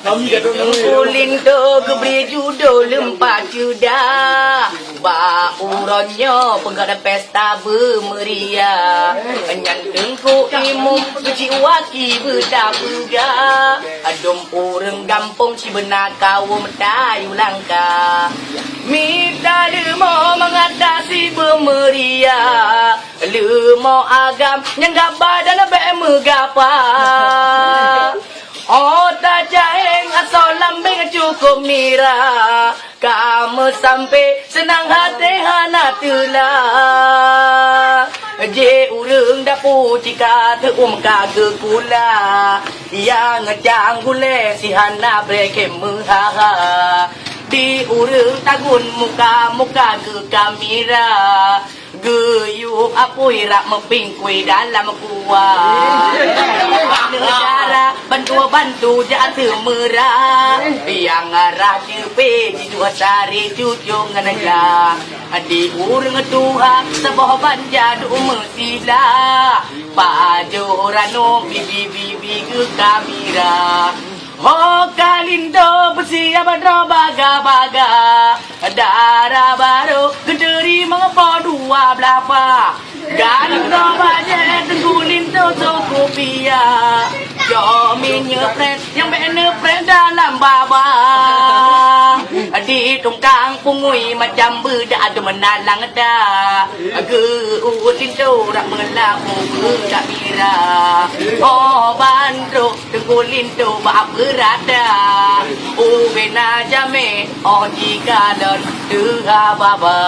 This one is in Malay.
Kulindo keberi judul lempat juda Bauronnya penggada pesta bermeriah Nyantengku imum suci waki berdabuga Adom orang gampung si benar kaum dayu langka Minta demo mengatasi bermeriah Lemo agam yang gak badan baik megapa Oh tak jaheng asal lambing cukup nira Kamu sampai senang hati hana telah Je urang dapur jika teum kaga kula Yang ngejang gule si hana breke menghaha Di urang tagun muka-muka ke kamera Geyup apui rak mepingkui dalam kuah Negara bantu jatuh merah Yang arah cepe di dua sari cucung negara Di urang tuha sebuah banja du mesila Paju rano bibi-bibi ke kamera Oh kalindo bersiap baga-baga Darah baru gederi mengapa dua belapa Kalindo banyak tenggulindo sokopia Jomin nyepret yang benepret dalam baba Di tungkang pungui macam bedak ada menalang dah Geulindo rak melaku bedak mira Oh bandro tenggulindo bak berada Ubena jame oh jika don tuha baba